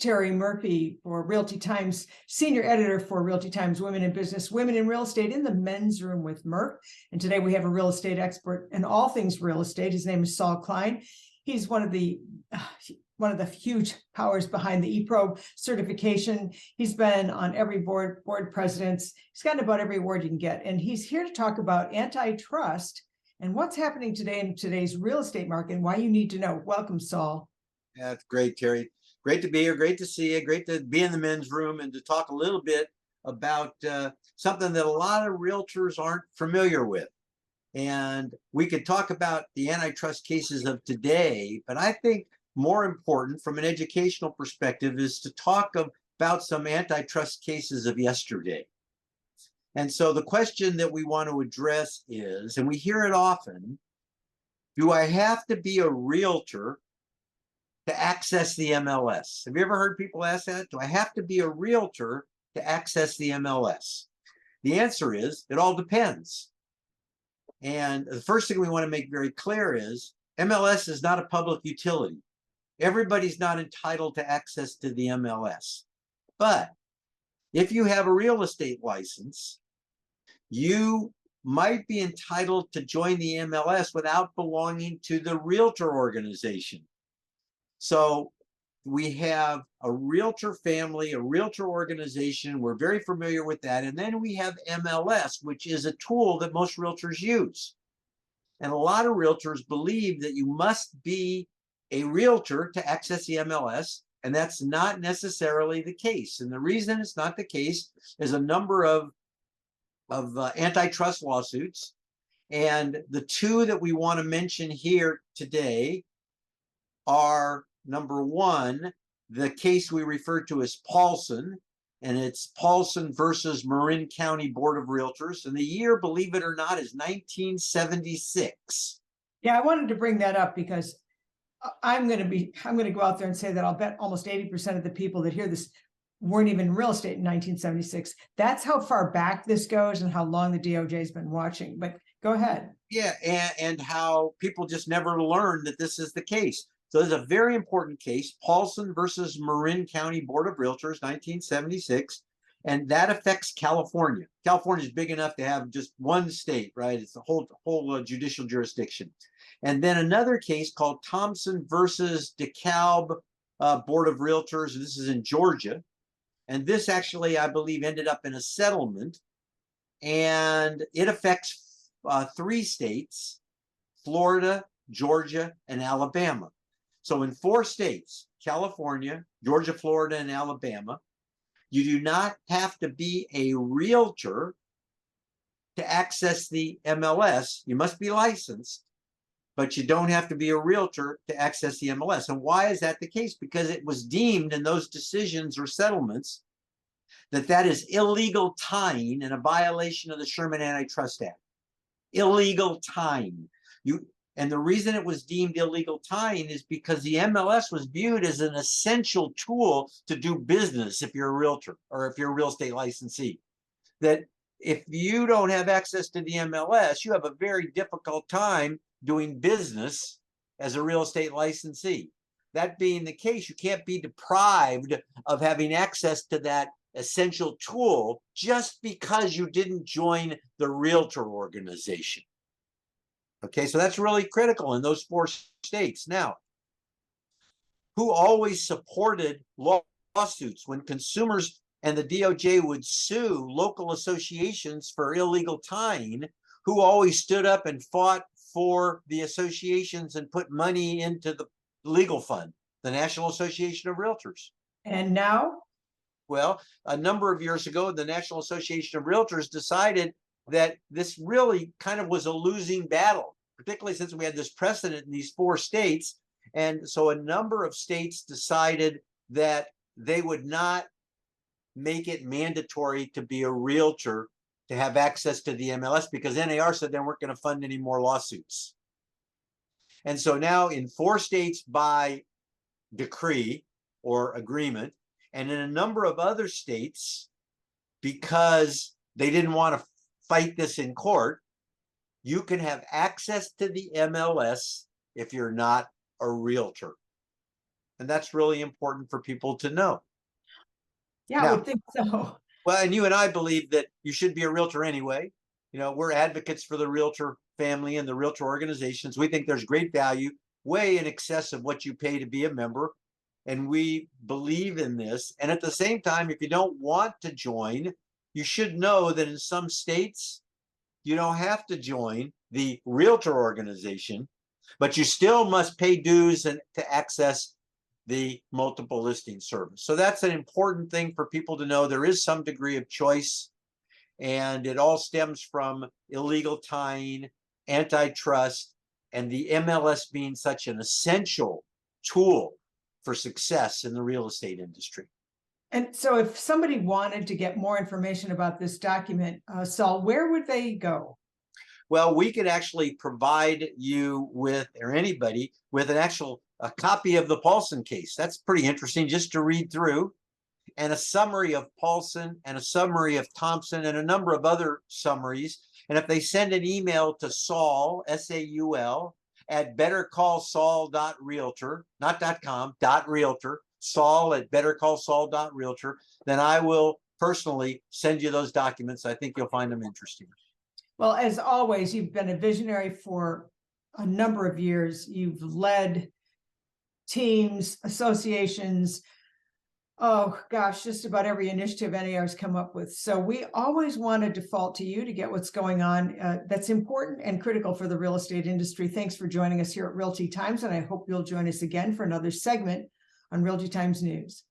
Terry Murphy for Realty Times, senior editor for Realty Times Women in Business, Women in Real Estate in the Men's Room with Murph. And today we have a real estate expert in all things real estate. His name is Saul Klein. He's one of the huge powers behind the ePro certification. He's been on every board presidents. He's gotten about every award you can get. And he's here to talk about antitrust and what's happening today in today's real estate market and why you need to know. Welcome, Saul. Yeah, it's great, Terry. Great to be here. Great to see you. Great to be in the men's room and to talk a little bit about something that a lot of realtors aren't familiar with. And we could talk about the antitrust cases of today, but I think more important from an educational perspective is to talk about some antitrust cases of yesterday. And so the question that we want to address is, and we hear it often, do I have to be a realtor to access the MLS? Have you ever heard people ask that? Do I have to be a realtor to access the MLS? The answer is, it all depends. And the first thing we want to make very clear is MLS is not a public utility. Everybody's not entitled to access to the MLS. But if you have a real estate license, you might be entitled to join the MLS without belonging to the realtor organization. So we have a realtor family, a realtor organization. We're very familiar with that. And then we have MLS, which is a tool that most realtors use. And a lot of realtors believe that you must be a realtor to access the MLS. And that's not necessarily the case. And the reason it's not the case is a number of antitrust lawsuits. And the two that we want to mention here today are, number one, the case we refer to as Paulson, and it's Paulson versus Marin County Board of Realtors. And the year, believe it or not, is 1976. Yeah, I wanted to bring that up because I'm going to go out there and say that I'll bet almost 80% of the people that hear this weren't even in real estate in 1976. That's how far back this goes and how long the DOJ has been watching. But go ahead. Yeah, and how people just never learned that this is the case. So there's a very important case, Paulson versus Marin County Board of Realtors, 1976, and that affects California. California is big enough to have just one state, right? It's the whole judicial jurisdiction. And then another case called Thompson versus DeKalb Board of Realtors. This is in Georgia. And this actually, I believe, ended up in a settlement. And it affects three states, Florida, Georgia, and Alabama. So in four states, California, Georgia, Florida, and Alabama, you do not have to be a realtor to access the MLS. You must be licensed, but you don't have to be a realtor to access the MLS. And why is that the case? Because it was deemed in those decisions or settlements that that is illegal tying and a violation of the Sherman Antitrust Act. Illegal tying. And the reason it was deemed illegal tying is because the MLS was viewed as an essential tool to do business if you're a realtor or if you're a real estate licensee. That if you don't have access to the MLS, you have a very difficult time doing business as a real estate licensee. That being the case, you can't be deprived of having access to that essential tool just because you didn't join the realtor organization. Okay, so that's really critical in those four states. Now, who always supported lawsuits when consumers and the DOJ would sue local associations for illegal tying? Who always stood up and fought for the associations and put money into the legal fund? The National Association of Realtors. And now? Well, a number of years ago, the National Association of Realtors decided that this really kind of was a losing battle, particularly since we had this precedent in these four states. And so a number of states decided that they would not make it mandatory to be a realtor to have access to the MLS because NAR said they weren't going to fund any more lawsuits. And so now in four states by decree or agreement, and in a number of other states, because they didn't want to fight this in court, you can have access to the MLS if you're not a realtor. And that's really important for people to know. Yeah, I Now, would think so. well, and you and I believe that you should be a realtor anyway. You know, we're advocates for the realtor family and the realtor organizations. We think there's great value, way in excess of what you pay to be a member. And we believe in this. And at the same time, if you don't want to join, you should know that in some states, you don't have to join the realtor organization, but you still must pay dues and to access the multiple listing service. So that's an important thing for people to know. There is some degree of choice, and it all stems from illegal tying, antitrust, and the MLS being such an essential tool for success in the real estate industry. And so if somebody wanted to get more information about this document, Saul, where would they go? Well, we could actually provide you with, or anybody, with a copy of the Paulson case. That's pretty interesting just to read through, and a summary of Paulson and a summary of Thompson and a number of other summaries. And if they send an email to Saul, S-A-U-L, at bettercallsaul.realtor, not .com, .realtor, Saul at bettercallsaul.realtor, then I will personally send you those documents. I think you'll find them interesting. Well, as always, you've been a visionary for a number of years. You've led teams, associations, oh gosh, just about every initiative NAR's come up with. So we always want to default to you to get what's going on. That's important and critical for the real estate industry. Thanks for joining us here at Realty Times, and I hope you'll join us again for another segment on Realty Times News.